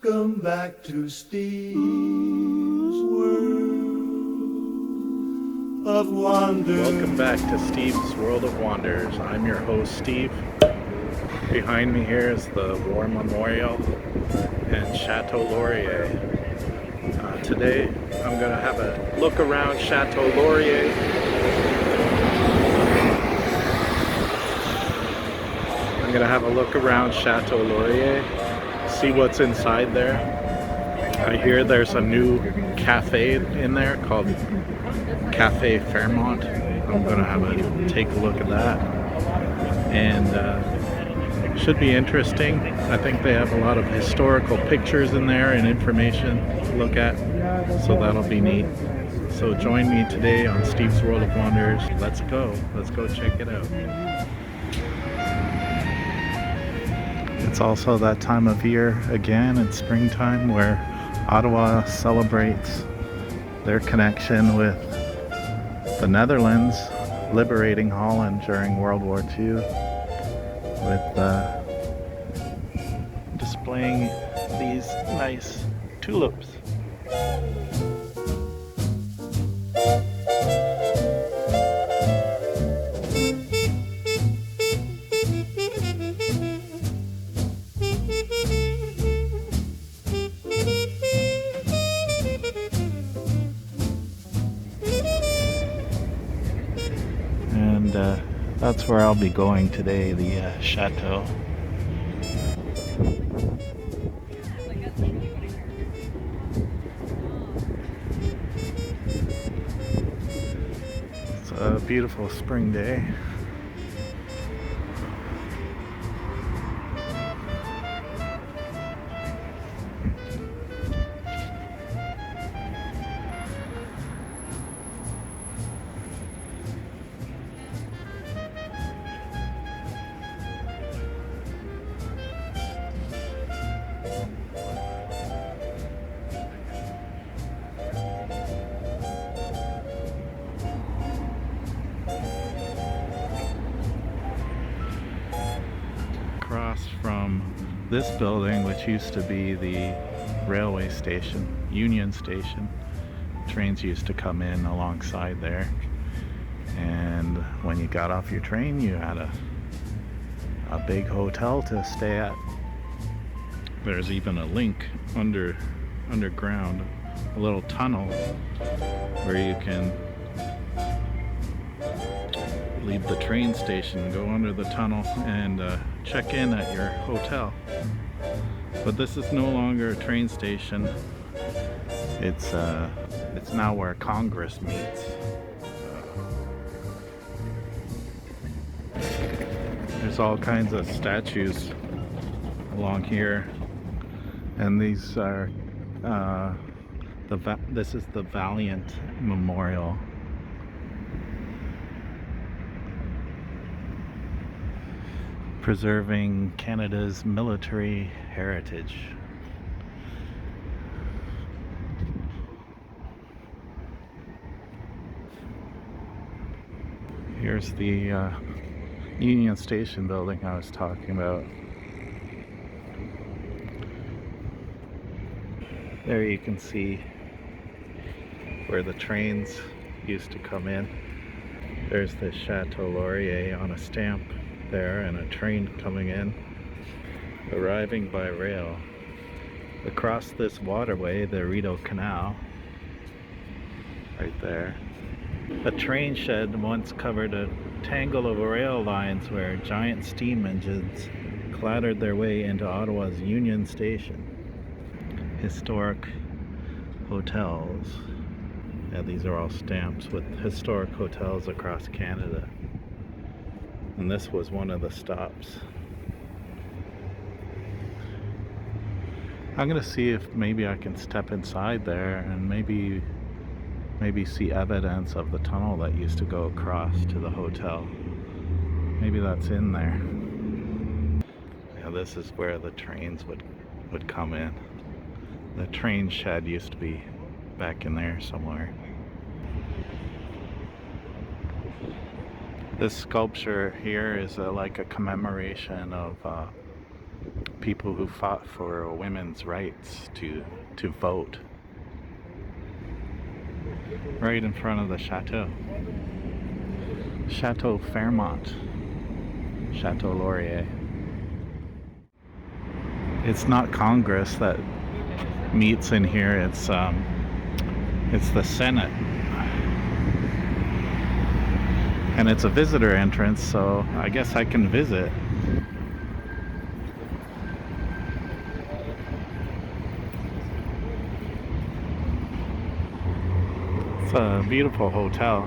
Welcome back to Steve's World of Wonders. Welcome back to Steve's World of Wonders. I'm your host, Steve. Behind me here is the War Memorial and Chateau Laurier. Today I'm going to have a look around Chateau Laurier. I'm going to have a look around Chateau Laurier, see what's inside there. I hear there's a new cafe in there called Café Fairmont. I'm going to take a look at that. And should be interesting. I think they have a lot of historical pictures in there and information to look at, so that'll be neat. So join me today on Steve's World of Wonders. Let's go check it out. It's also that time of year again, it's springtime, where Ottawa celebrates their connection with the Netherlands liberating Holland during World War II with displaying these nice tulips. And that's where I'll be going today, the chateau. It's a beautiful spring day. Across from this building, which used to be the railway station, Union Station, trains used to come in alongside there, and when you got off your train you had a big hotel to stay at. There's even a link underground, a little tunnel where you can leave the train station, go under the tunnel, and check in at your hotel. But this is no longer a train station. It's now where Congress meets. There's all kinds of statues along here, and these are this is the Valiant Memorial. Preserving Canada's military heritage. Here's the Union Station building I was talking about. There you can see where the trains used to come in. There's the Chateau Laurier on a stamp there, and a train coming in, arriving by rail. Across this waterway, the Rideau Canal, right there. A train shed once covered a tangle of rail lines where giant steam engines clattered their way into Ottawa's Union Station. Historic hotels. Yeah, these are all stamps with historic hotels across Canada. And this was one of the stops. I'm gonna see if maybe I can step inside there and maybe see evidence of the tunnel that used to go across to the hotel. Maybe that's in there. Yeah, this is where the trains would come in. The train shed used to be back in there somewhere. This sculpture here is like a commemoration of people who fought for women's rights to vote. Right in front of the chateau. Chateau Fairmont Château Laurier. It's not Congress that meets in here, it's the Senate. And it's a visitor entrance, so I guess I can visit. It's a beautiful hotel.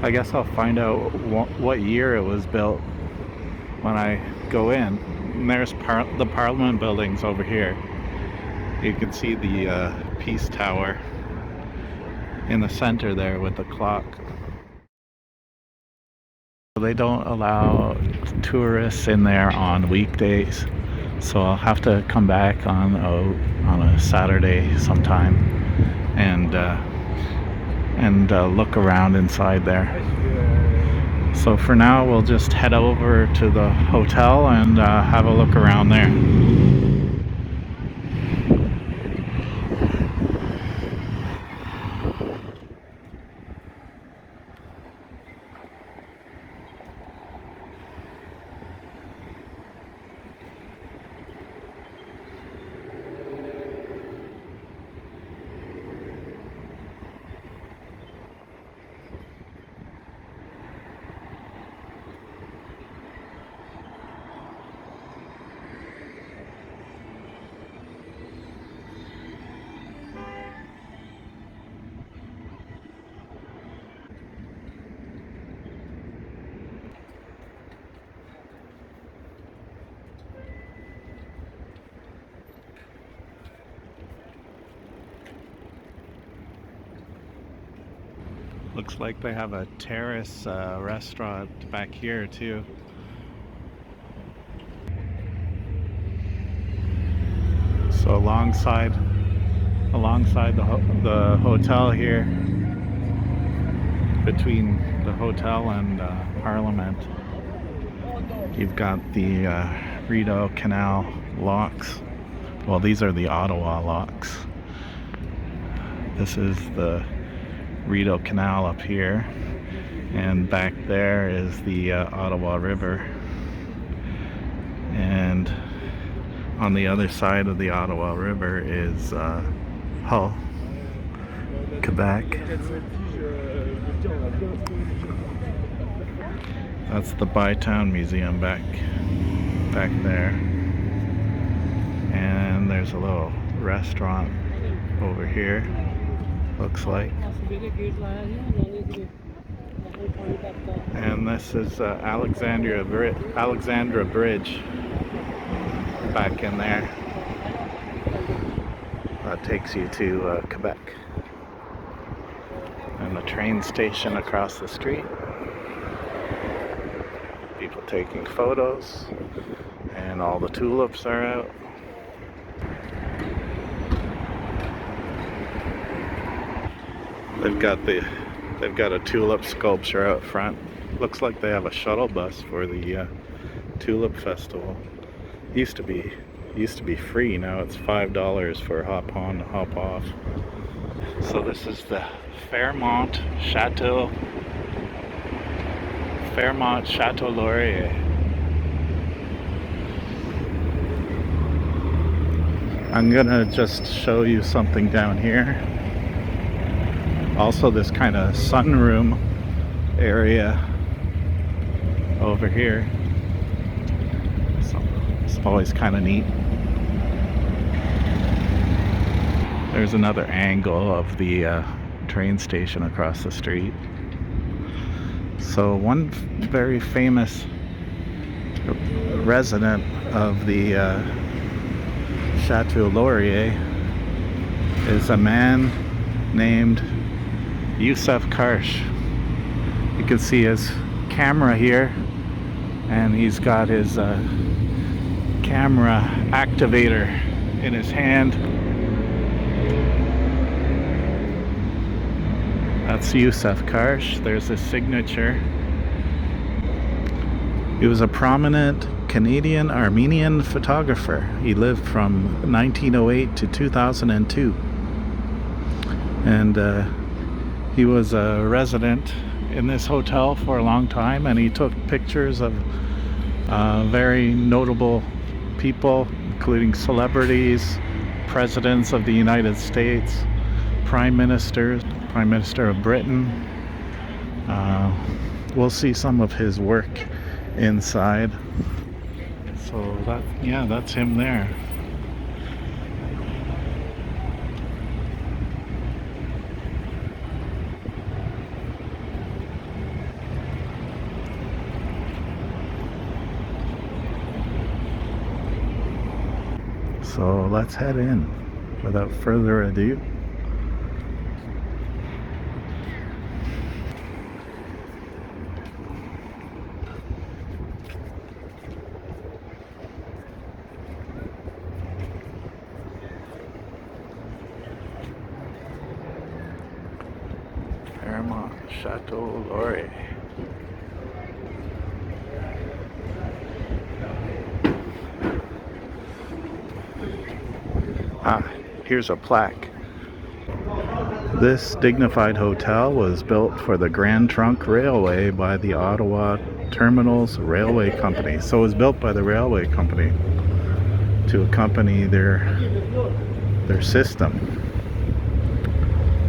I guess I'll find out what year it was built when I go in. And there's the Parliament buildings over here. You can see the Peace Tower in the center there with the clock. They don't allow tourists in there on weekdays, so I'll have to come back on a Saturday sometime and look around inside there. So for now, we'll just head over to the hotel and have a look around there. Looks like they have a terrace restaurant back here too. So alongside the hotel here, between the hotel and Parliament, you've got the Rideau Canal locks. Well, these are the Ottawa locks. This is the Rideau Canal up here, and back there is the Ottawa River, and on the other side of the Ottawa River is Hull, Quebec. That's the Bytown Museum back there, and there's a little restaurant over here, looks like. And this is Alexandra Bridge back in there. That takes you to Quebec. And the train station across the street. People taking photos, and all the tulips are out. They've got a tulip sculpture out front. Looks like they have a shuttle bus for the Tulip Festival. Used to be free. Now it's $5 for hop on, hop off. So this is the Fairmont Château Laurier. I'm gonna just show you something down here. Also, this kind of sunroom area over here. So it's always kind of neat. There's another angle of the train station across the street. So one very famous resident of the Château Laurier is a man named Karsh. You can see his camera here, and he's got his camera activator in his hand. That's Karsh. There's his signature. He was a prominent Canadian Armenian photographer. He lived from 1908 to 2002. And he was a resident in this hotel for a long time, and he took pictures of very notable people, including celebrities, presidents of the United States, prime ministers, Prime Minister of Britain. We'll see some of his work inside. So that's him there. So let's head in without further ado. Fairmont Château Laurier. Here's a plaque. This dignified hotel was built for the Grand Trunk Railway by the Ottawa Terminals Railway Company. So it was built by the railway company to accompany their system.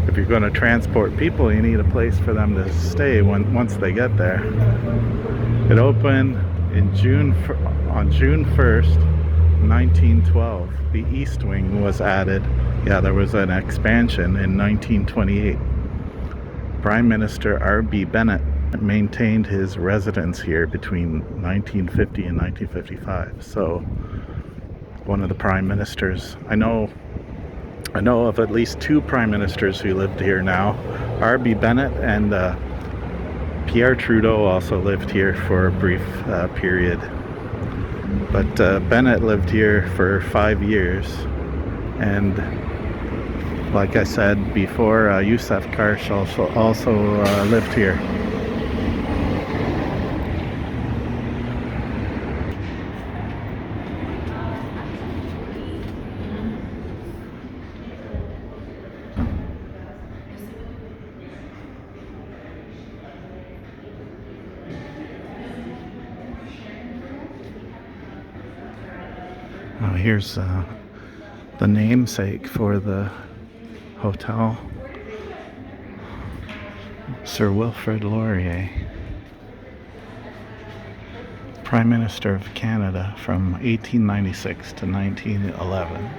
If you're going to transport people, you need a place for them to stay once they get there. It opened on June 1st, 1912. The East Wing was added. Yeah, there was an expansion in 1928. Prime Minister R.B. Bennett maintained his residence here between 1950 and 1955. So, one of the prime ministers. I know of at least two prime ministers who lived here now. R.B. Bennett and Pierre Trudeau also lived here for a brief period. But Bennett lived here for 5 years, and like I said before, Youssef Karsh also lived here. Here's the namesake for the hotel, Sir Wilfrid Laurier, Prime Minister of Canada from 1896 to 1911.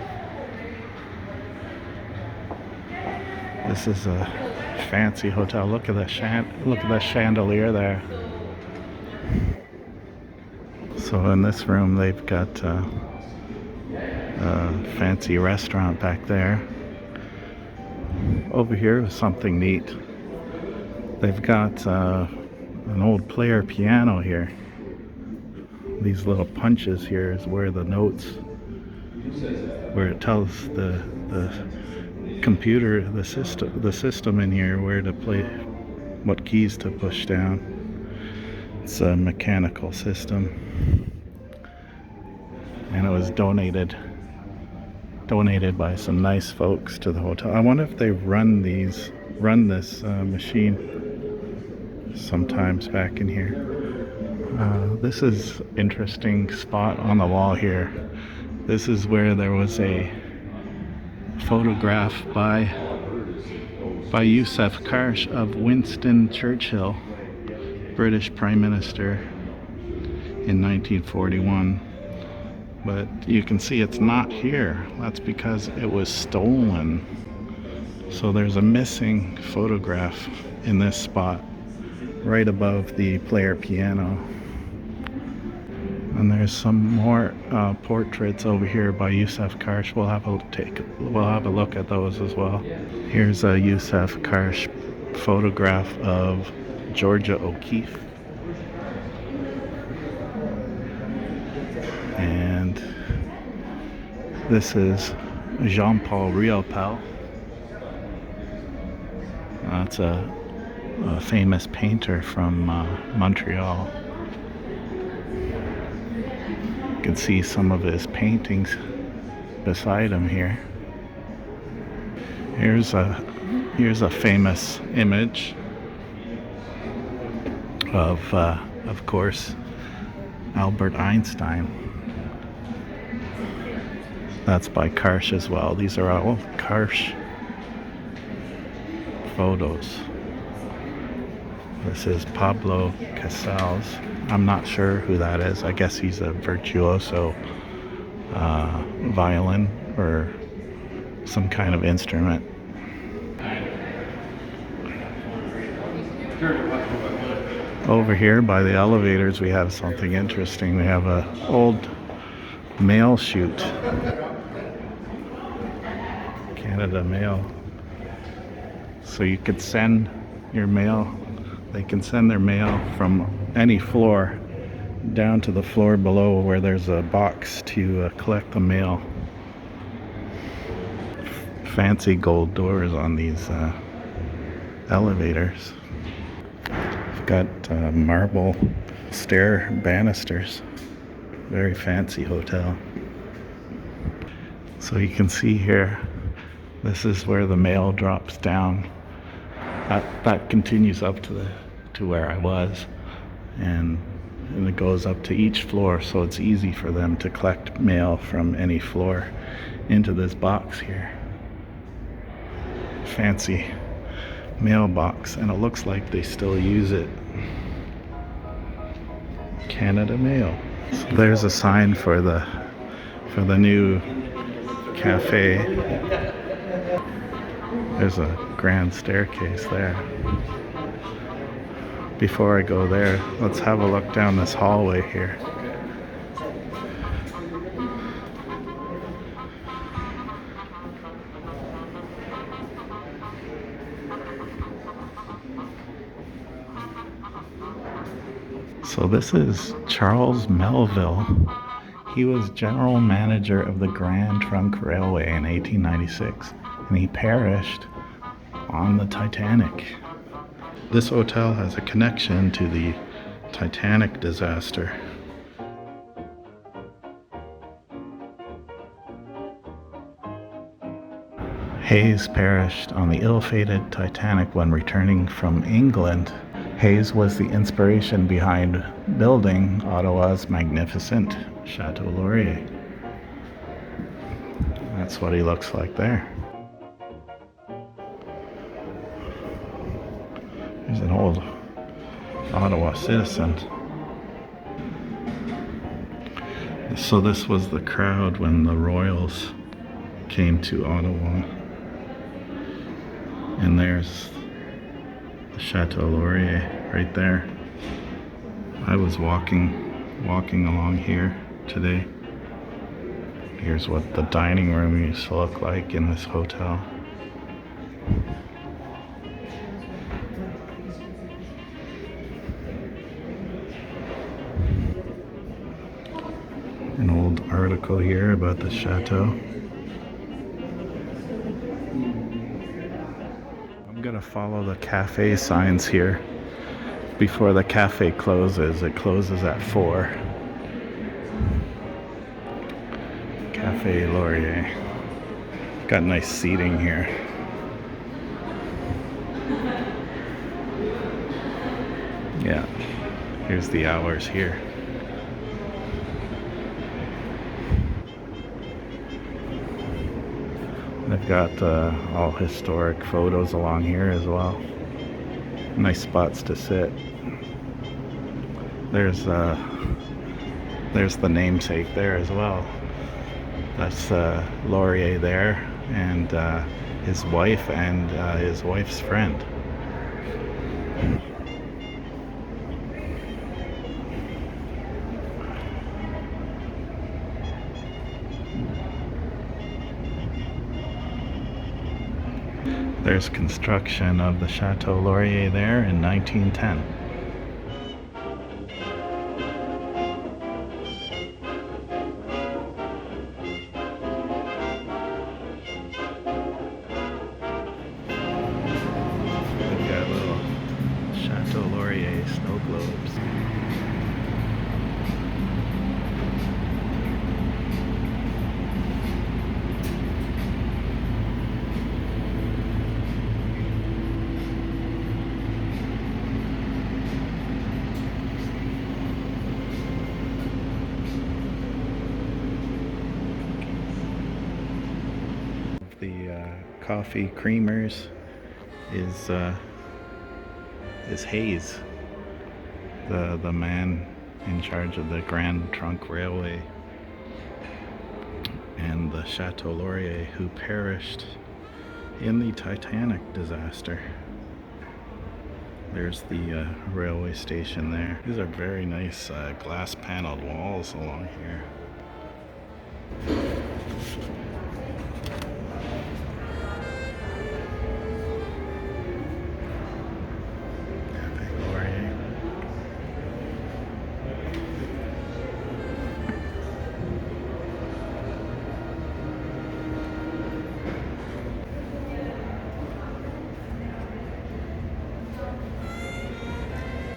This is a fancy hotel. Look at that chandelier there. So in this room they've got a fancy restaurant back there. Over here is something neat. They've got an old player piano here. These little punches here is where the notes, where it tells the computer, the system in here where to play, what keys to push down. It's a mechanical system, and it was donated by some nice folks to the hotel. I wonder if they run this machine sometimes back in here. This is interesting spot on the wall here. This is where there was a photograph by Youssef Karsh of Winston Churchill, British Prime Minister in 1941. But you can see it's not here. That's because it was stolen. So there's a missing photograph in this spot, right above the player piano. And there's some more portraits over here by Youssef Karsh. We'll have a look at those as well. Here's a Youssef Karsh photograph of Georgia O'Keeffe. And this is Jean-Paul Riopel. That's a famous painter from Montreal. can see some of his paintings beside him here. Here's a famous image of course, Albert Einstein. That's by Karsh as well. These are all Karsh photos. This is Pablo Casals. I'm not sure who that is. I guess he's a virtuoso violin or some kind of instrument. Over here by the elevators we have something interesting. We have a old mail chute. Canada Mail. So you could send your mail. They can send their mail from any floor down to the floor below where there's a box to collect the mail. Fancy gold doors on these elevators. We've got marble stair banisters. Very fancy hotel. So you can see here, this is where the mail drops down. That continues up to where I was, and it goes up to each floor, so it's easy for them to collect mail from any floor into this box here. Fancy mailbox, and it looks like they still use it. Canada Mail. So there's a sign for the new cafe. There's a grand staircase there. Before I go there, let's have a look down this hallway here. So this is Charles Melville. He was general manager of the Grand Trunk Railway in 1896, and he perished on the Titanic. This hotel has a connection to the Titanic disaster. Hayes perished on the ill-fated Titanic when returning from England. Hayes was the inspiration behind building Ottawa's magnificent Château Laurier. That's what he looks like there. He's an old Ottawa citizen. So this was the crowd when the royals came to Ottawa. And there's the Château Laurier right there. I was walking along here today. Here's what the dining room used to look like in this hotel. An old article here about the chateau. I'm gonna follow the cafe signs here before the cafe closes. It closes at 4. Café Laurier. Got nice seating here. Yeah, here's the hours here. They've got all historic photos along here as well. Nice spots to sit. There's the namesake there as well. That's Laurier there, and his wife and his wife's friend. There's construction of the Château Laurier there in 1910. They've got little Château Laurier snow globes. the coffee creamers is Hayes, the man in charge of the Grand Trunk Railway and the Chateau Laurier, who perished in the Titanic disaster. There's the railway station there. These are very nice glass paneled walls along here. Café Laurier.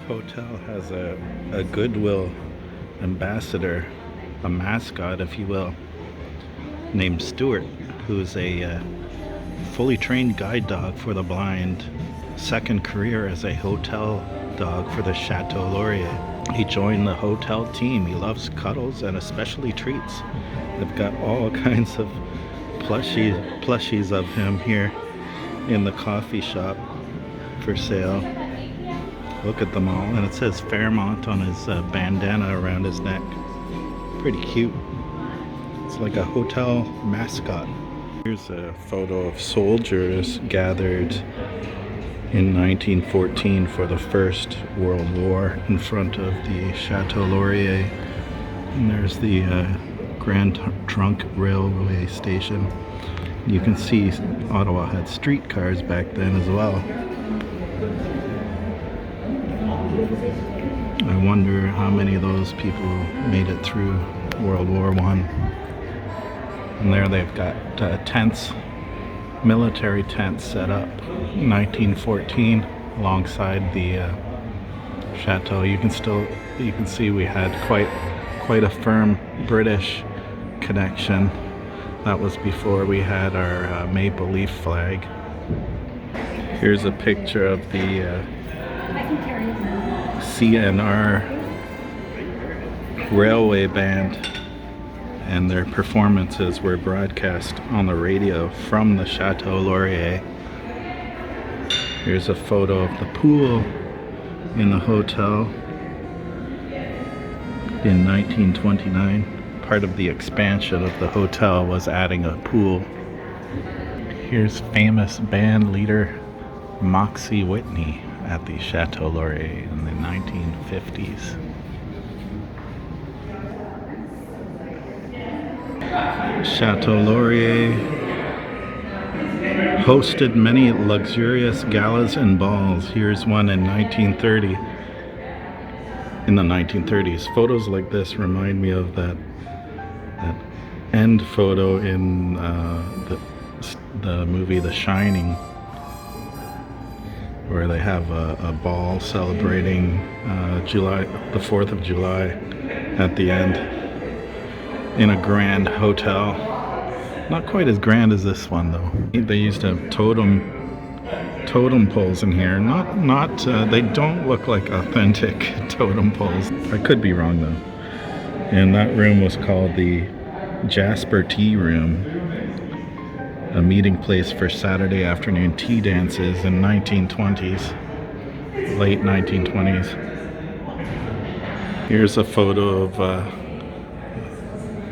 Hotel has a goodwill ambassador, a mascot if you will, named Stuart, who's a fully trained guide dog for the blind, second career as a hotel dog for the Chateau Laurier. He joined the hotel team. He loves cuddles and especially treats. They've got all kinds of plushies of him here in the coffee shop for sale. Look at them all, and it says Fairmont on his bandana around his neck. Pretty cute. It's like a hotel mascot. Here's a photo of soldiers gathered in 1914 for the First World War in front of the Chateau Laurier. And there's the Grand Trunk Railway Station. You can see Ottawa had streetcars back then as well. I wonder how many of those people made it through World War I. And there they've got tents, military tents set up in 1914 alongside the chateau. You can see we had quite a firm British connection. That was before we had our maple leaf flag. Here's a picture of the CNR Railway Band, and their performances were broadcast on the radio from the Chateau Laurier. Here's a photo of the pool in the hotel in 1929. Part of the expansion of the hotel was adding a pool. Here's famous band leader Moxie Whitney at the Chateau Laurier in the 1950s. Chateau Laurier hosted many luxurious galas and balls. Here's one in 1930. In the 1930s. Photos like this remind me of that end photo in the movie The Shining, where they have a ball celebrating the 4th of July at the end in a grand hotel. Not quite as grand as this one though. They used to have totem poles in here. They don't look like authentic totem poles. I could be wrong though. And that room was called the Jasper Tea Room, a meeting place for Saturday afternoon tea dances in late 1920s. Here's a photo of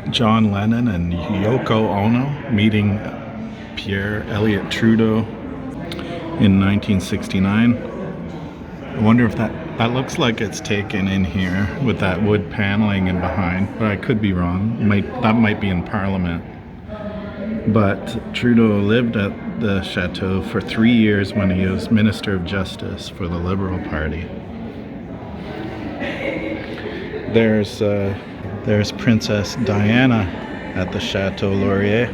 John Lennon and Yoko Ono meeting Pierre Elliott Trudeau in 1969. I wonder if that looks like it's taken in here with that wood paneling in behind, but I could be wrong. That might be in Parliament. But Trudeau lived at the chateau for 3 years when he was Minister of Justice for the Liberal Party. There's Princess Diana at the Chateau Laurier.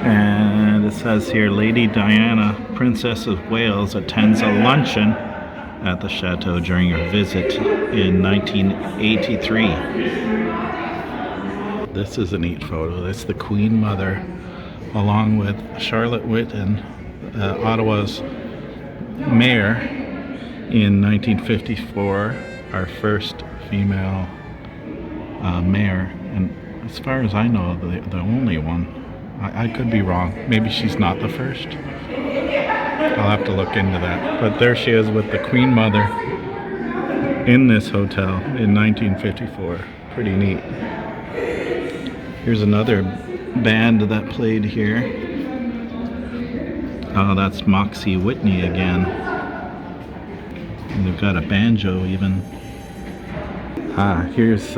And it says here, Lady Diana, Princess of Wales, attends a luncheon at the chateau during her visit in 1983. This is a neat photo. That's the Queen Mother, along with Charlotte Whitten, Ottawa's mayor in 1954, our first female mayor, and as far as I know, the only one. I could be wrong. Maybe she's not the first. I'll have to look into that. But there she is with the Queen Mother in this hotel in 1954. Pretty neat. Here's another band that played here. Oh, that's Moxie Whitney again. And they've got a banjo even. Here's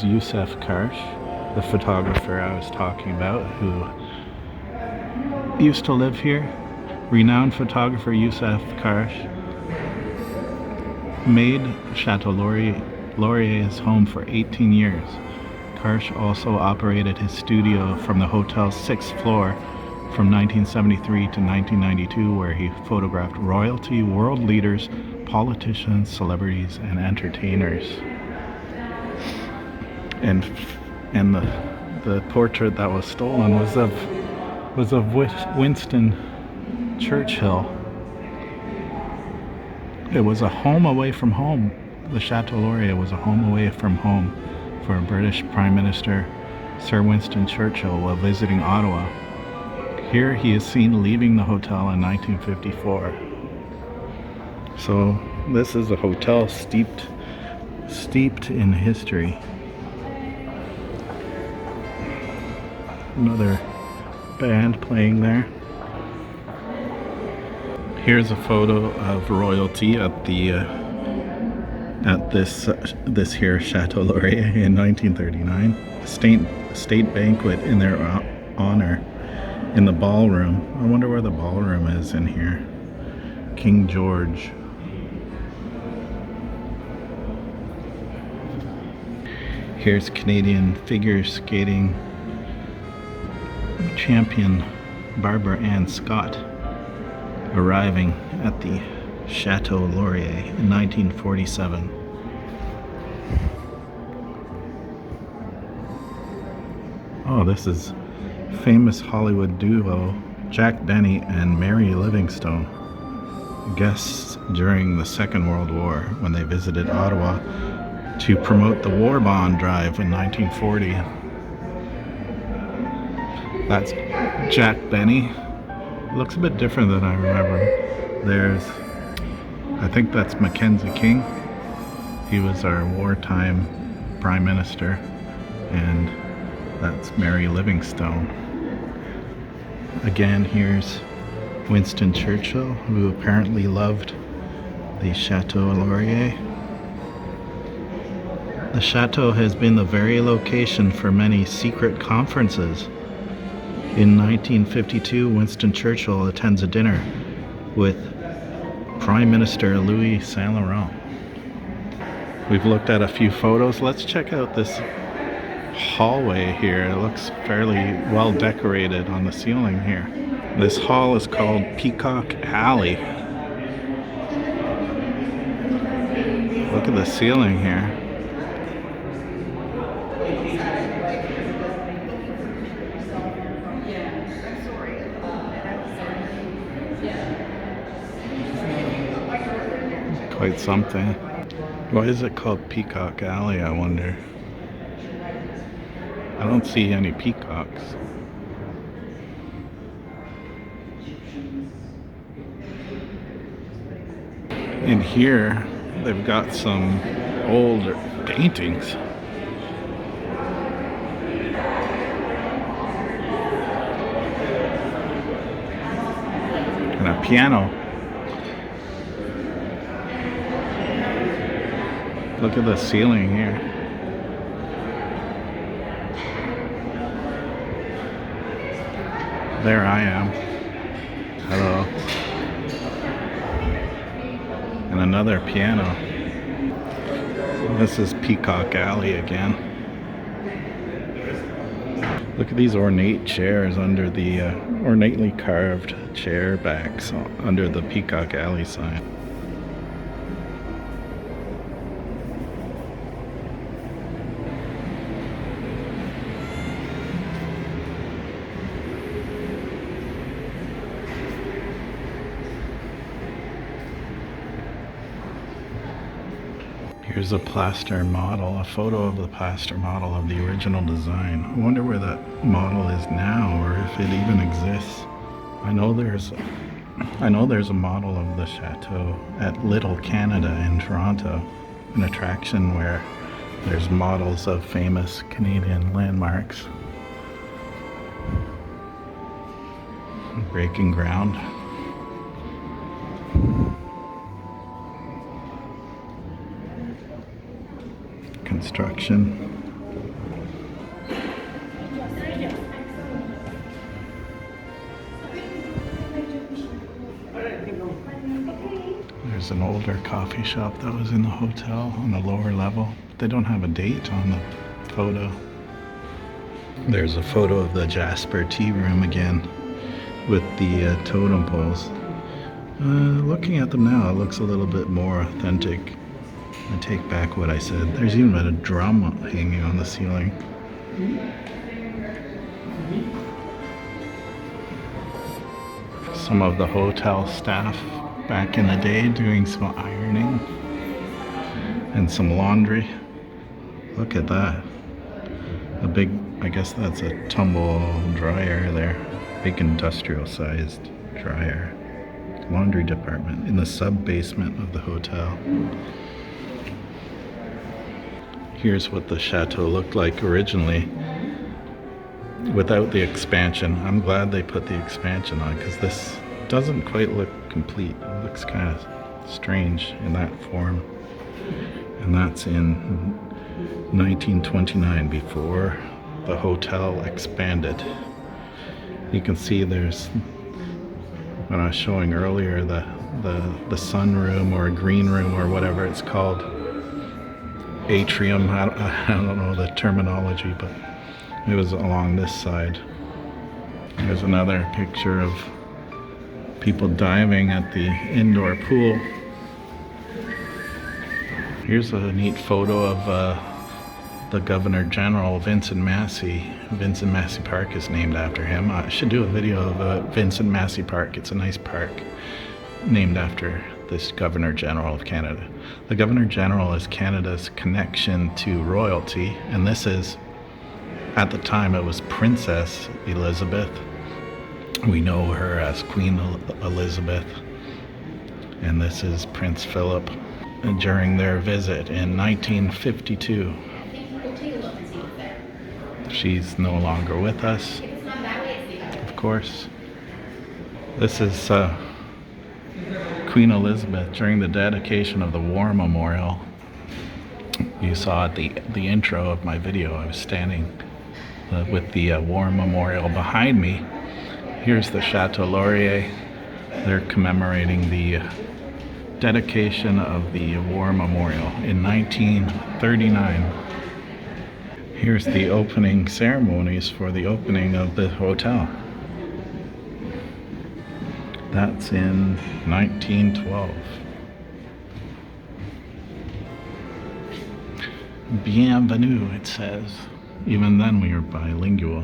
Yusuf Karsh, the photographer I was talking about, who used to live here. Renowned photographer Yusuf Karsh made Château Laurier his home for 18 years. Karsh also operated his studio from the hotel's 6th floor from 1973 to 1992, where he photographed royalty, world leaders, politicians, celebrities, and entertainers. And the portrait that was stolen was of Winston Churchill. It was a home away from home. The Château Laurier was a home away from home for British Prime Minister Sir Winston Churchill while visiting Ottawa. Here he is seen leaving the hotel in 1954. So this is a hotel steeped in history. Another band playing there. Here's a photo of royalty at this here Château Laurier in 1939. A state banquet in their honor in the ballroom. I wonder where the ballroom is in here. King George. Here's Canadian figure skating champion Barbara Ann Scott arriving at the Château Laurier in 1947. Oh, this is famous Hollywood duo Jack Benny and Mary Livingstone, guests during the Second World War when they visited Ottawa to promote the war bond drive in 1940. That's Jack Benny. Looks a bit different than I remember. I think that's Mackenzie King. He was our wartime prime minister, and that's Mary Livingstone. Again, here's Winston Churchill, who apparently loved the Château Laurier. The chateau has been the very location for many secret conferences. In 1952, Winston Churchill attends a dinner with Prime Minister Louis Saint Laurent. We've looked at a few photos. Let's check out this hallway here. It looks fairly well decorated on the ceiling here. This hall is called Peacock Alley. Look at the ceiling here. Quite something. Why is it called Peacock Alley, I wonder? I don't see any peacocks. In here, they've got some old paintings. And a piano. Look at the ceiling here. There I am. Hello. And another piano. This is Peacock Alley again. Look at these ornate chairs under the ornately carved chair backs under the Peacock Alley sign. Here's a plaster model, a photo of the plaster model of the original design. I wonder where that model is now, or if it even exists. I know there's a model of the chateau at Little Canada in Toronto, an attraction where there's models of famous Canadian landmarks. Breaking ground. Construction. There's an older coffee shop that was in the hotel on the lower level. They don't have a date on the photo. There's a photo of the Jasper tea room again with the totem poles. Looking at them now, it looks a little bit more authentic. I take back what I said. There's even a drum hanging on the ceiling. Some of the hotel staff back in the day doing some ironing and some laundry. Look at that. A big, I guess that's a tumble dryer there. Big industrial sized dryer. Laundry department in the sub-basement of the hotel. Here's what the chateau looked like originally without the expansion. I'm glad they put the expansion on because this doesn't quite look complete. It looks kind of strange in that form. And that's in 1929, before the hotel expanded. You can see there's, when I was showing earlier, the sunroom or green room or whatever it's called, atrium, I don't know the terminology, but it was along this side. There's another picture of people diving at the indoor pool. Here's a neat photo of the Governor General, Vincent Massey. Vincent Massey Park is named after him. I should do a video of Vincent Massey Park. It's a nice park named after this Governor General of Canada. The Governor General is Canada's connection to royalty, and this is, at the time, it was Princess Elizabeth. We know her as Queen Elizabeth, and this is Prince Philip during their visit in 1952. She's no longer with us, of course. This is Queen Elizabeth during the dedication of the War Memorial. You saw at the intro of my video, I was standing with the War Memorial behind me. Here's the Château Laurier. They're commemorating the dedication of the War Memorial in 1939. Here's the opening ceremonies for the opening of the hotel. That's in 1912. Bienvenue, it says. Even then we were bilingual.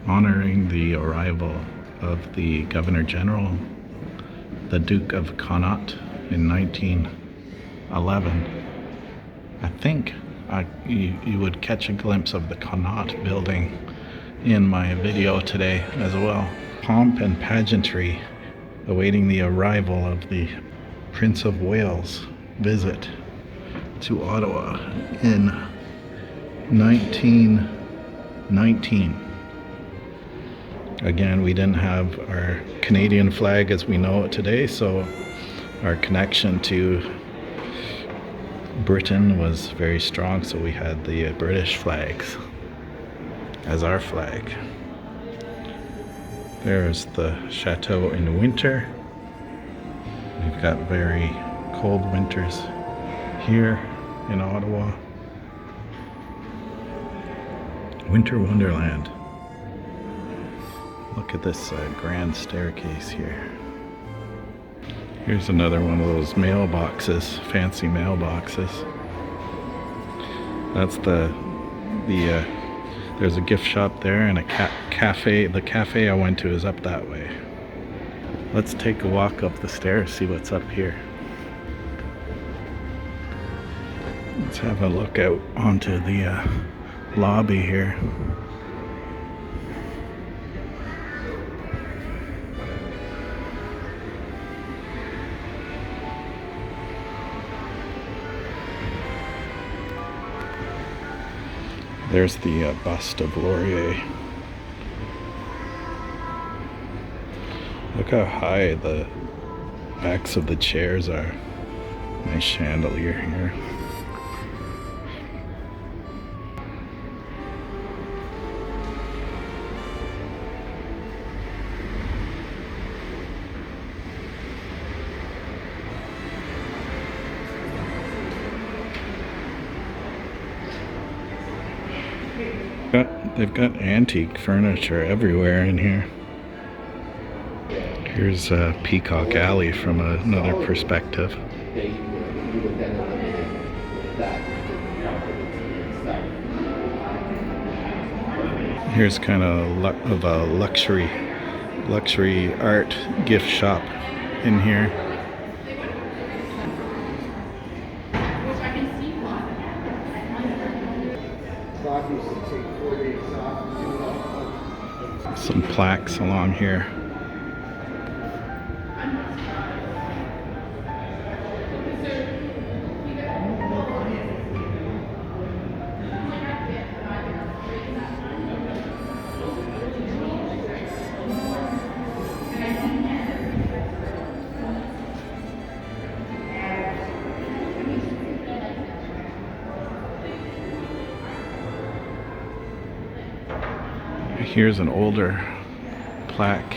Honoring the arrival of the Governor General, the Duke of Connaught, in 1911. I think you would catch a glimpse of the Connaught building in my video today as well. Pomp and pageantry awaiting the arrival of the Prince of Wales' visit to Ottawa in 1919. Again, we didn't have our Canadian flag as we know it today, so our connection to Britain was very strong, so we had the British flags as our flag. There's the chateau in winter. We've got very cold winters here in Ottawa. Winter Wonderland. Look at this grand staircase here. Here's another one of those mailboxes, fancy mailboxes. That's there's a gift shop there and a cafe. The cafe I went to is up that way. Let's take a walk up the stairs, see what's up here. Let's have a look out onto the lobby here. There's the bust of Laurier. Look how high the backs of the chairs are. Nice chandelier here. They've got antique furniture everywhere in here. Here's Peacock Alley from another perspective. Here's kind of a luxury art gift shop in here. Some plaques along here. Here's an older plaque.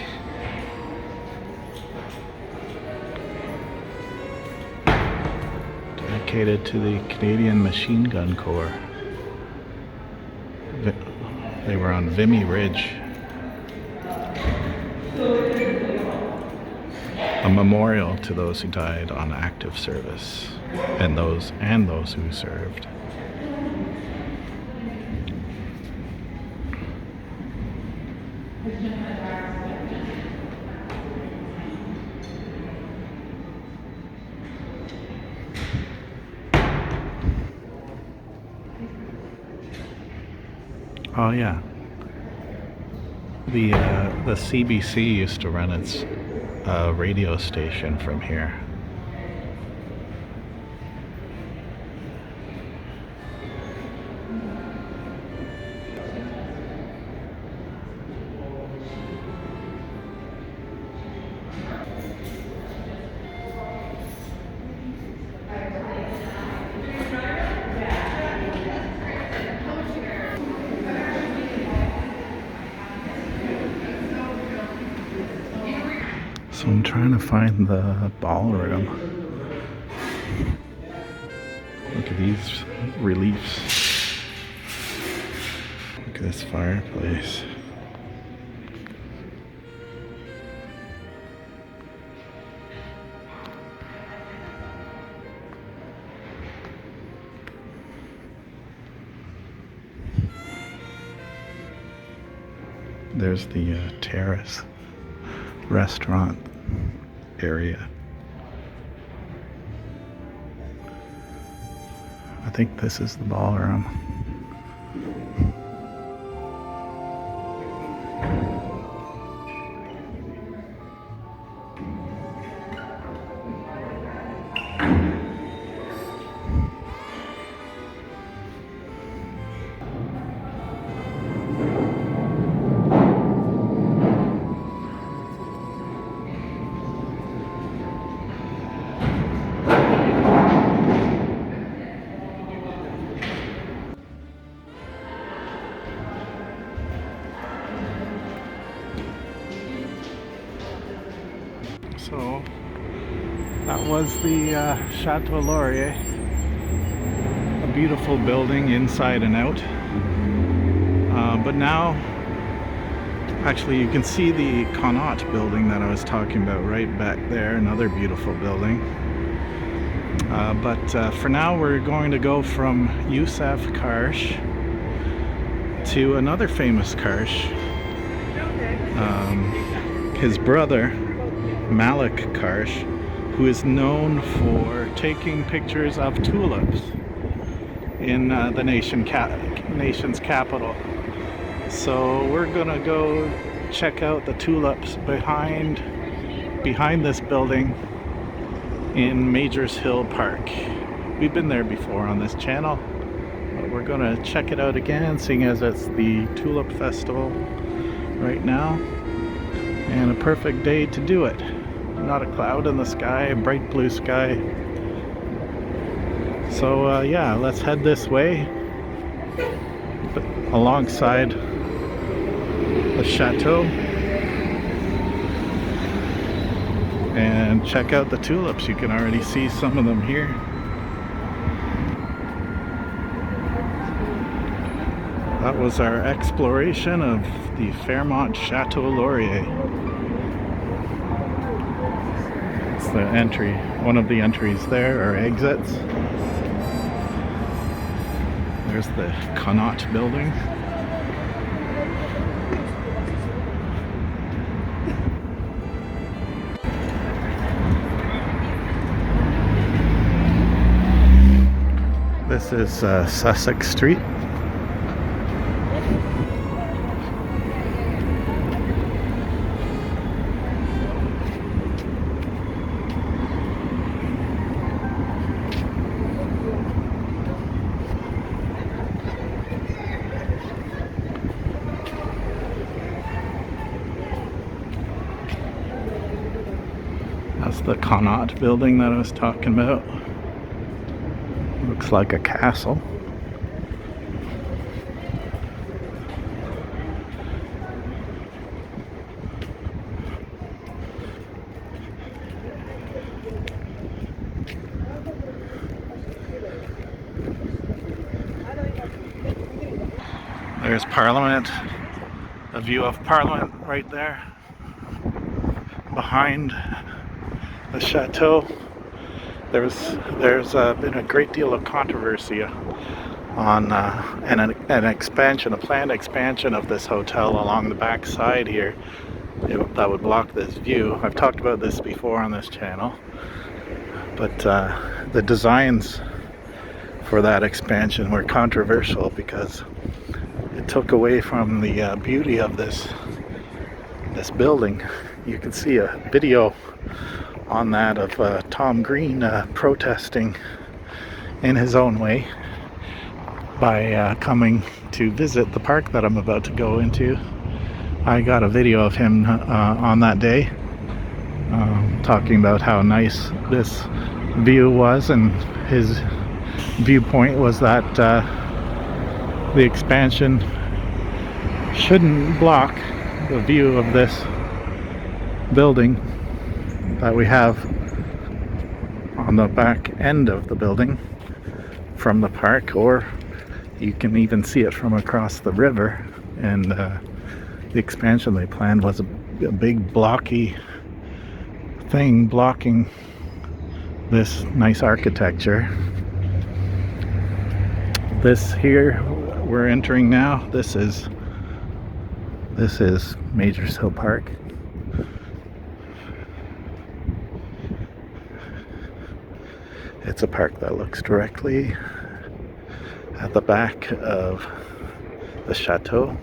Dedicated to the Canadian Machine Gun Corps. They were on Vimy Ridge. A memorial to those who died on active service and those who served. Oh yeah, the CBC used to run its radio station from here. So I'm trying to find the ballroom. Look at these reliefs. Look at this fireplace. There's the terrace restaurant area. I think this is the ballroom. So that was the Château Laurier, a beautiful building inside and out. But now, actually, you can see the Connaught building that I was talking about right back there, another beautiful building. But for now, we're going to go from Youssef Karsh to another famous Karsh. His brother, Malik Karsh, who is known for taking pictures of tulips. in the nation's capital. So we're gonna go check out the tulips behind this building in Majors Hill Park. We've been there before on this channel, but we're gonna check it out again, seeing as it's the Tulip Festival right now, and a perfect day to do it. Not a cloud in the sky, a bright blue sky. So yeah, let's head this way alongside the chateau and check out the tulips. You can already see some of them here. That was our exploration of the Fairmont Château Laurier. It's the entry, one of the entries there, or exits. There's the Connaught building. This is Sussex Street. That's the Connaught building that I was talking about. Looks like a castle. There's Parliament, a view of Parliament right there behind the chateau. There's been a great deal of controversy on an expansion, a planned expansion of this hotel along the back side here that would block this view. I've talked about this before on this channel, but the designs for that expansion were controversial because it took away from the beauty of this building. You can see a video on that of Tom Green protesting in his own way by coming to visit the park that I'm about to go into. I got a video of him on that day talking about how nice this view was, and his viewpoint was that the expansion shouldn't block the view of this building that we have on the back end of the building from the park, or you can even see it from across the river. And the expansion they planned was a big blocky thing blocking this nice architecture. This here we're entering now, this is Majors Hill Park. It's a park that looks directly at the back of the chateau.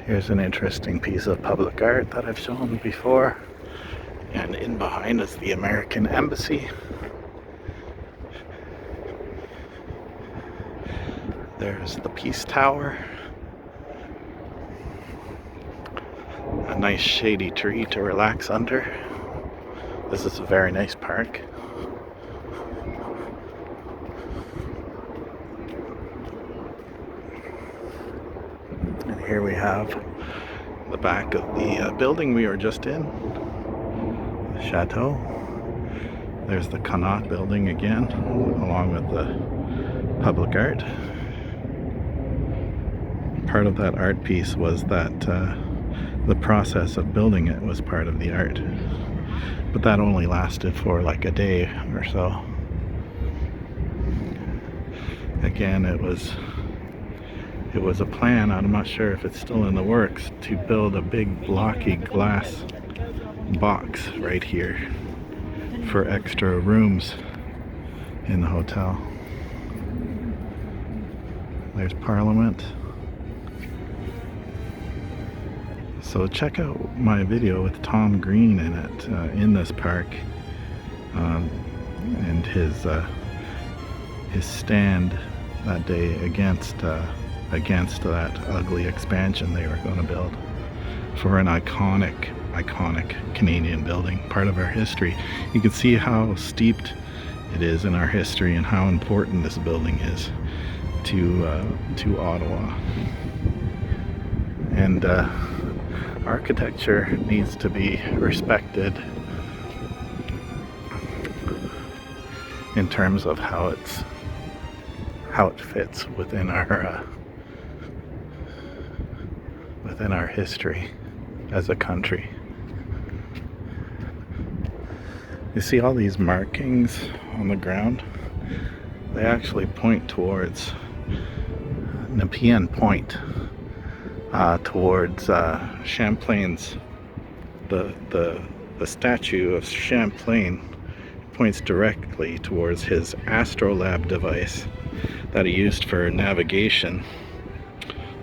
Here's an interesting piece of public art that I've shown before. And in behind is the American Embassy. There's the Peace Tower. A nice shady tree to relax under. This is a very nice park. And here we have the back of the building we were just in, the chateau. There's the Connaught building again, along with the public art. Part of that art piece was that the process of building it was part of the art. But that only lasted for like a day or so. Again, it was a plan, I'm not sure if it's still in the works, to build a big blocky glass box right here for extra rooms in the hotel. There's Parliament. So check out my video with Tom Green in it, in this park, and his stand that day against that ugly expansion they were going to build for an iconic Canadian building, part of our history. You can see how steeped it is in our history and how important this building is to Ottawa. And architecture needs to be respected in terms of how it fits within our history as a country. You see all these markings on the ground? They actually point towards Nepean Point, towards Champlain's, the statue of Champlain points directly towards his astrolabe device that he used for navigation.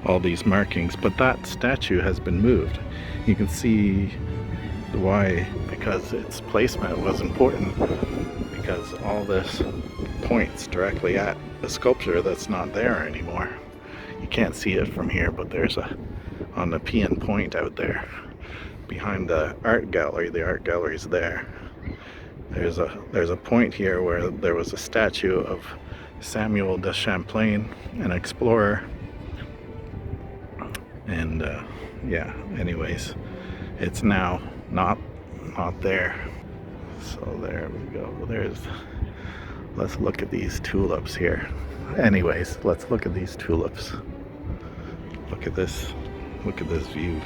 All these markings, but that statue has been moved. You can see why, because its placement was important, because all this points directly at the sculpture that's not there anymore. You can't see it from here, but there's on the Nepean Point out there behind the art gallery. The art gallery's there. There's a point here where there was a statue of Samuel de Champlain, an explorer. And yeah, anyways, it's now not there. So there we go. Let's look at these tulips here. Anyways, let's look at these tulips. Look at this view.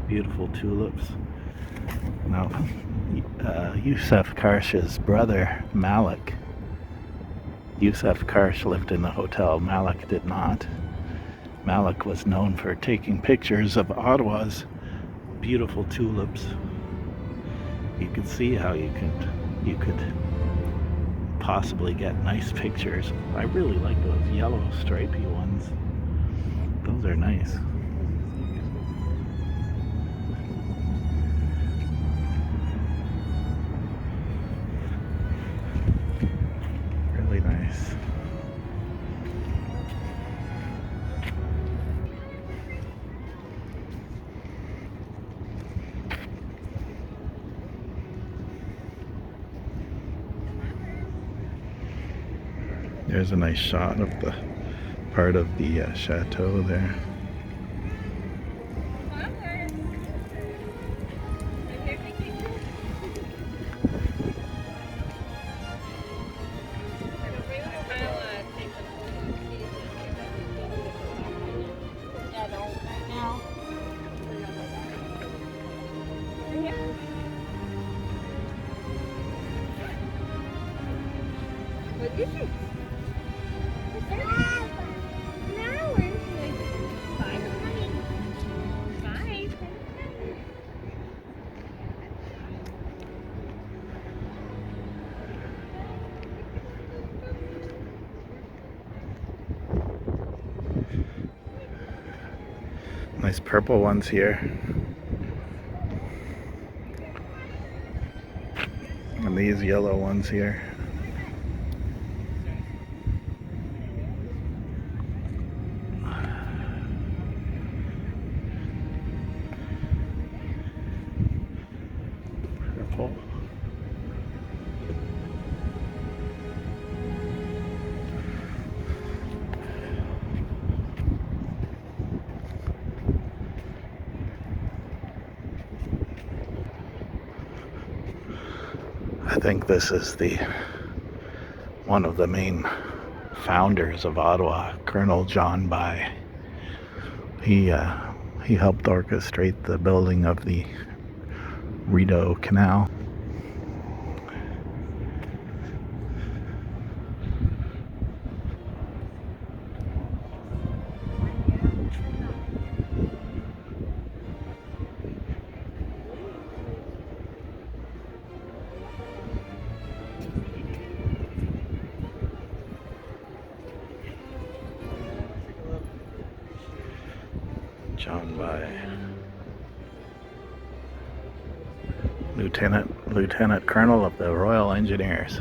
Beautiful tulips. Now, Yusuf Karsh's brother, Malik. Yusuf Karsh lived in the hotel. Malik did not. Malik was known for taking pictures of Ottawa's beautiful tulips. You could see how you could possibly get nice pictures. I really like those yellow stripy ones. Those are nice. Really nice. There's a nice shot of the part of the chateau there. What is it? Nice purple ones here. And these yellow ones here. Purple. I think this is one of the main founders of Ottawa, Colonel John By. He helped orchestrate the building of the Rideau Canal. down by Lieutenant Colonel of the Royal Engineers.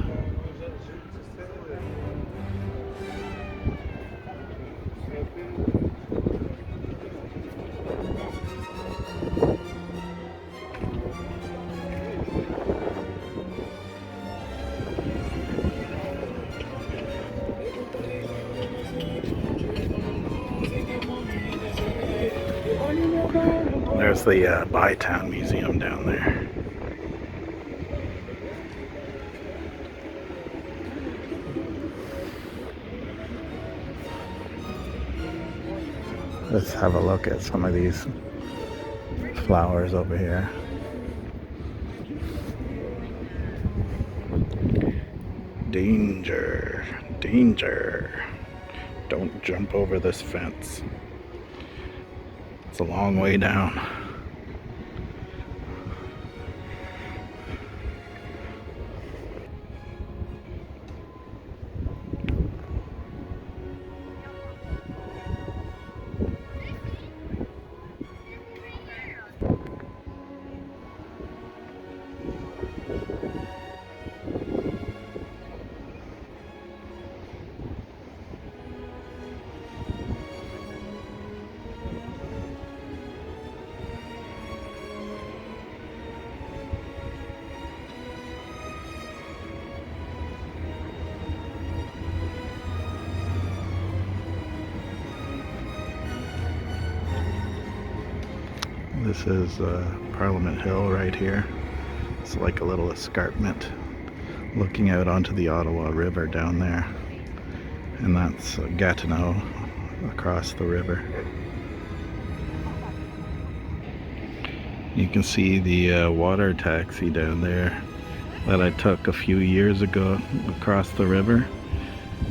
There's the Bytown Museum down there. Let's have a look at some of these flowers over here. Danger, danger. Don't jump over this fence. It's a long way down. This is Parliament Hill right here. It's like a little escarpment looking out onto the Ottawa River down there. And that's Gatineau across the river. You can see the water taxi down there that I took a few years ago across the river.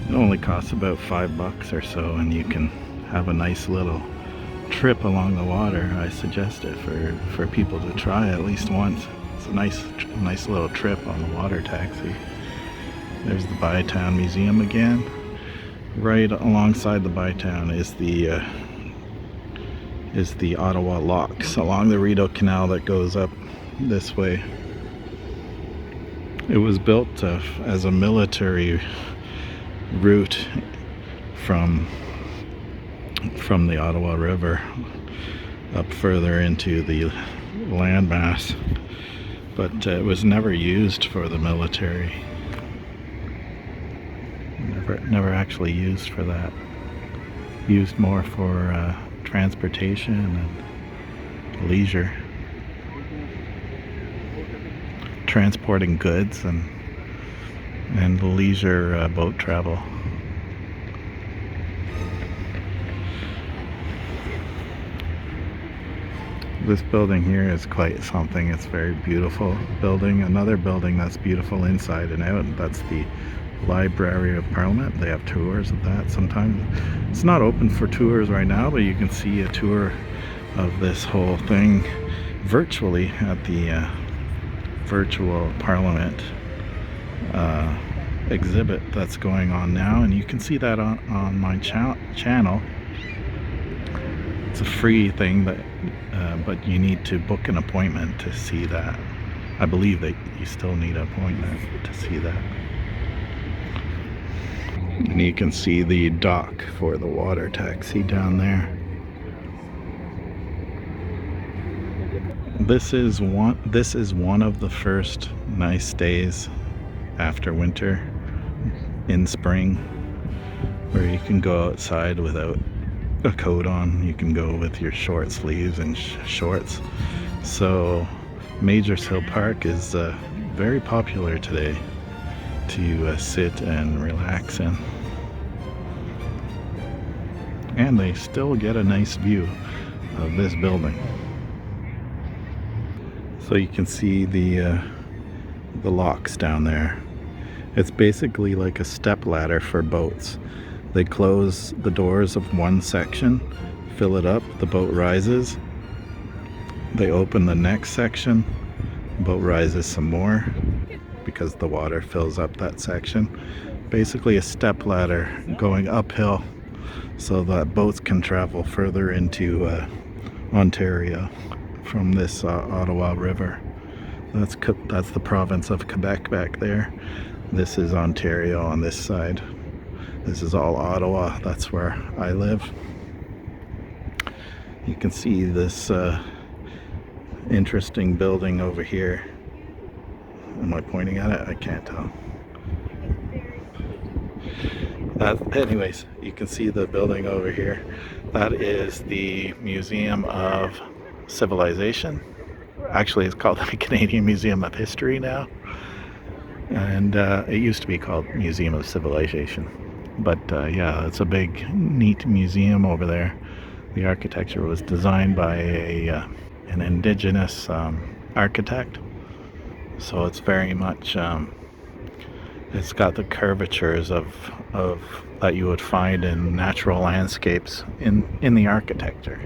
It only costs about $5 or so, and you can have a nice little trip along the water. I suggest it for people to try at least once. It's a nice little trip on the water taxi. There's the Bytown Museum again. Right alongside the Bytown is the Ottawa Locks along the Rideau Canal that goes up this way. It was built as a military route from the Ottawa River up further into the landmass, but it was never used for the military. Never actually used for that. Used more for transportation and leisure, transporting goods and leisure boat travel. This building here is quite something. It's a very beautiful building. Another building that's beautiful inside and out, that's the Library of Parliament. They have tours of that sometimes. It's not open for tours right now, but you can see a tour of this whole thing virtually at the virtual Parliament exhibit that's going on now, and you can see that on my channel. It's a free thing, but you need to book an appointment to see that. I believe that you still need an appointment to see that. And you can see the dock for the water taxi down there. This is one of the first nice days after winter in spring, where you can go outside without a coat on. You can go with your short sleeves and shorts. So Majors Hill Park is very popular today to sit and relax in, and they still get a nice view of this building. So you can see the locks down there. It's basically like a step ladder for boats. They close the doors of one section, fill it up, the boat rises. They open the next section, boat rises some more because the water fills up that section. Basically a step ladder going uphill so that boats can travel further into Ontario from this Ottawa River. That's the province of Quebec back there. This is Ontario on this side. This is all Ottawa. That's where I live. You can see this interesting building over here. Am I pointing at it? I can't tell. Anyways, you can see the building over here. That is the Museum of Civilization. Actually, it's called the Canadian Museum of History now. And it used to be called Museum of Civilization. But yeah, it's a big, neat museum over there. The architecture was designed by an indigenous architect. So it's very much, it's got the curvatures of that you would find in natural landscapes in the architecture.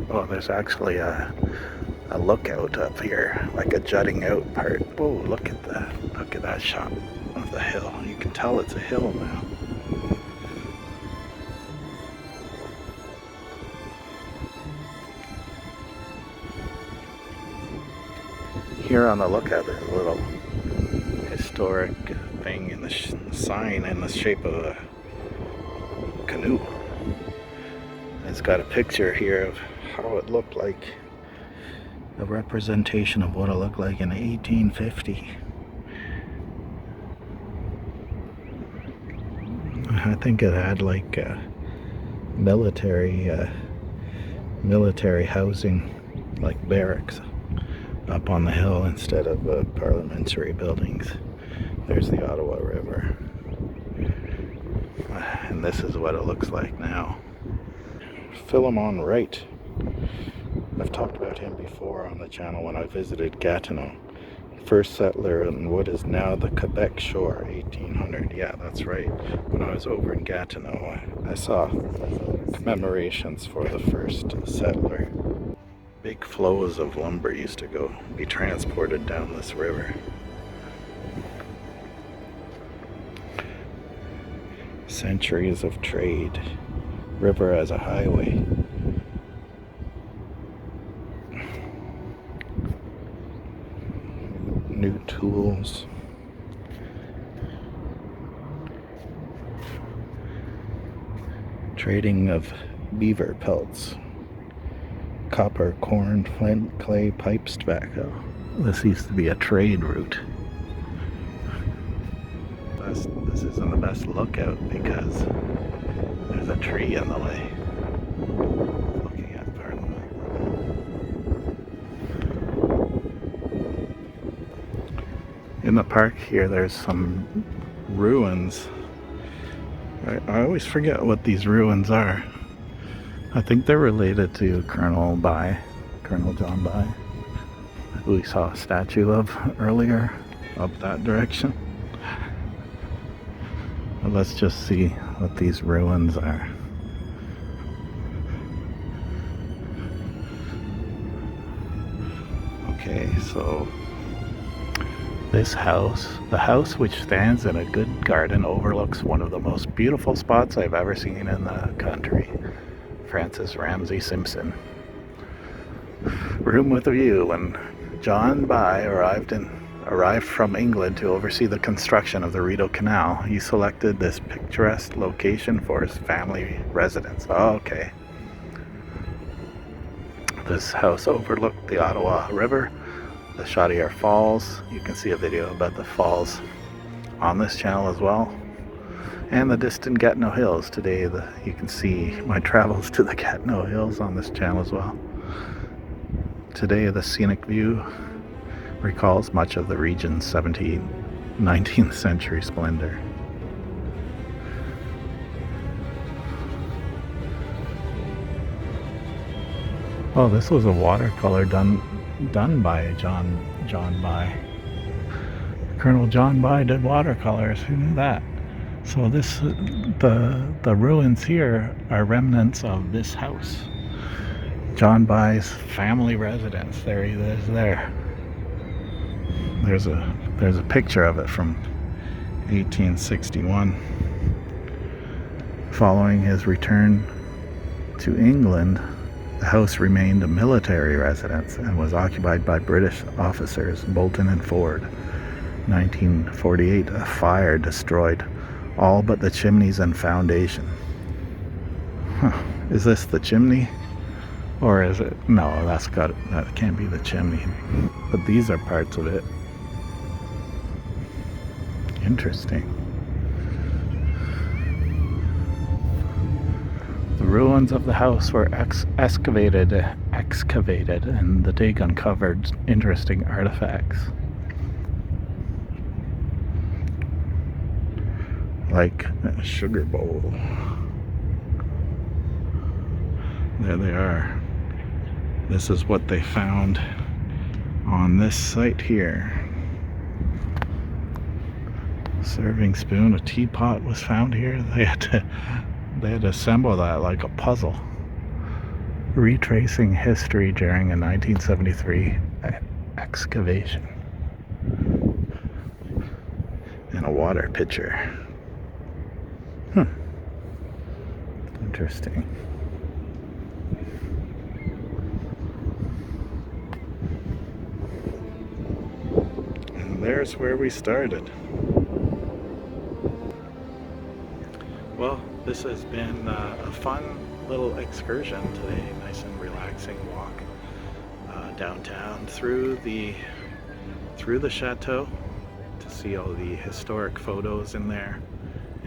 Oh, there's actually a lookout up here, like a jutting out part. Whoa, look at that. Look at that shot of the hill. You can tell it's a hill now. Here on the lookout, there's a little historic thing in the sign in the shape of a canoe. It's got a picture here of how it looked like, a representation of what it looked like in 1850. I think it had like military housing, like barracks, up on the hill instead of parliamentary buildings. There's the Ottawa River. And this is what it looks like now. Philemon Wright. I've talked about him before on the channel when I visited Gatineau. First settler in what is now the Quebec shore, 1800. Yeah, that's right. When I was over in Gatineau, I saw commemorations for the first settler. Big flows of lumber used to be transported down this river. Centuries of trade. River as a highway. New tools. Trading of beaver pelts. Copper, corn, flint, clay, pipes, tobacco. This used to be a trade route. This isn't the best lookout because there's a tree in the way. Looking at Parliament. In the park here, there's some ruins. I always forget what these ruins are. I think they're related to Colonel John By, who we saw a statue of earlier up that direction. But let's just see what these ruins are. Okay, so this house, the house which stands in a good garden, overlooks one of the most beautiful spots I've ever seen in the country. Francis Ramsey Simpson. Room with a view. When John By arrived in arrived from England to oversee the construction of the Rideau Canal. He selected this picturesque location for his family residence. Oh, okay. This house overlooked the Ottawa River, the Chaudière Falls. You can see a video about the falls on this channel as well. And the distant Gatineau Hills. Today you can see my travels to the Gatineau Hills on this channel as well. Today the scenic view recalls much of the region's 19th century splendor. Oh, this was a watercolor done by John By. Colonel John By did watercolors. Who knew that? So the ruins here are remnants of this house. John By's family residence. There he is there. There's a picture of it from 1861. Following his return to England, the house remained a military residence and was occupied by British officers Bolton and Ford. 1948, a fire destroyed all but the chimneys and foundation. Huh. Is this the chimney? Or is it? No, that can't be the chimney. But these are parts of it. Interesting. The ruins of the house were excavated, and the dig uncovered interesting artifacts. Like a sugar bowl. There they are. This is what they found on this site here. Serving spoon, a teapot was found here. They had to assemble that like a puzzle. Retracing history during a 1973 excavation. And a water pitcher. Interesting. And there's where we started. Well, this has been a fun little excursion today. Nice and relaxing walk downtown through the chateau to see all the historic photos in there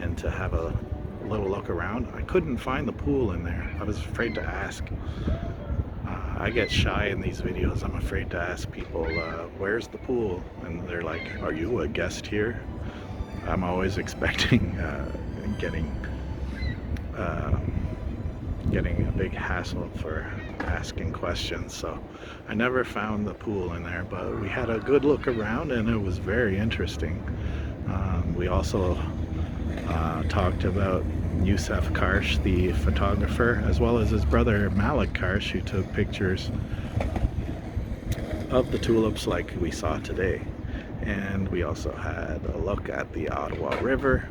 and to have a little look around. I couldn't find the pool in there. I was afraid to ask. I get shy in these videos. I'm afraid to ask people, where's the pool? And they're like, are you a guest here? I'm always expecting getting a big hassle for asking questions, so I never found the pool in there, but we had a good look around and it was very interesting. We also talked about Yusuf Karsh, the photographer, as well as his brother Malik Karsh, who took pictures of the tulips like we saw today. And we also had a look at the Ottawa River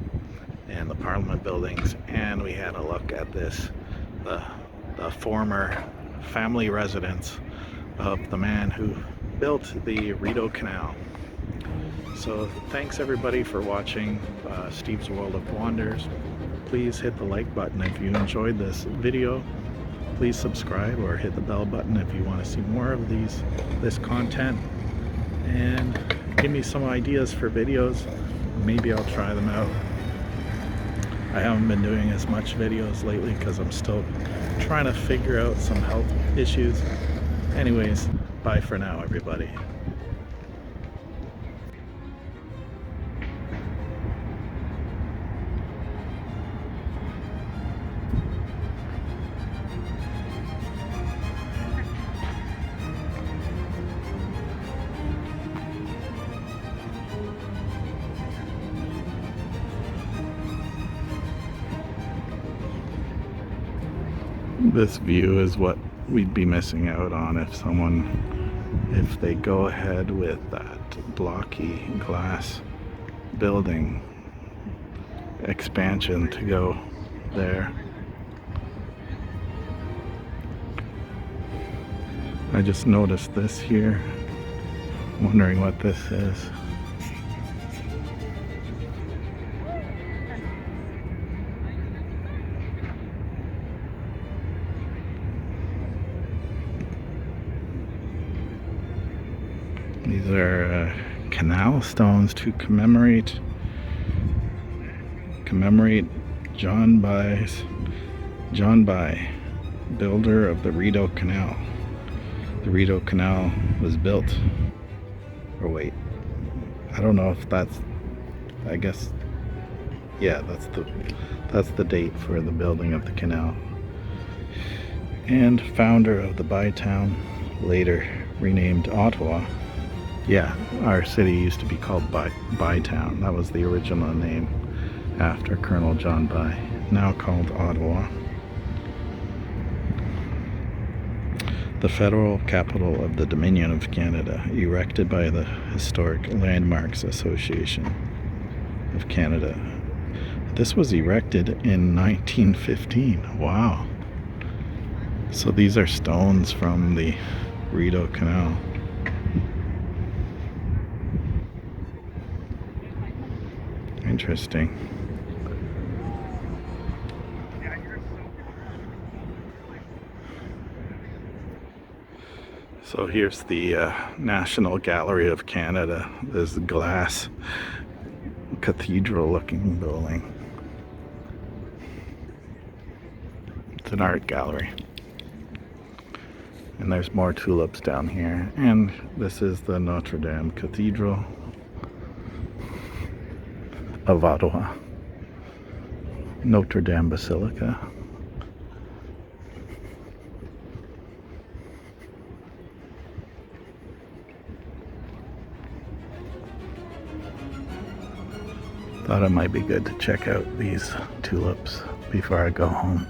and the Parliament buildings, and we had a look at the former family residence of the man who built the Rideau Canal. So thanks everybody for watching Steve's World of Wonders. Please hit the like button if you enjoyed this video. Please subscribe or hit the bell button if you want to see more of this content. And give me some ideas for videos. Maybe I'll try them out. I haven't been doing as much videos lately because I'm still trying to figure out some health issues. Anyways, bye for now, everybody. This view is what we'd be missing out on if they go ahead with that blocky glass building expansion to go there. I just noticed this here. Wondering what this is. These are canal stones to commemorate John By, builder of the Rideau Canal. The Rideau Canal was built, or wait, I don't know if that's, I guess, yeah, that's the date for the building of the canal. And founder of the Bytown, later renamed Ottawa. Yeah, our city used to be called Bytown. That was the original name after Colonel John By, now called Ottawa. The federal capital of the Dominion of Canada, erected by the Historic Landmarks Association of Canada. This was erected in 1915. Wow. So these are stones from the Rideau Canal. Interesting. So here's the National Gallery of Canada. This glass cathedral looking building. It's an art gallery. And there's more tulips down here. And this is the Notre Dame Cathedral of Ottawa. Notre Dame Basilica. Thought it might be good to check out these tulips before I go home.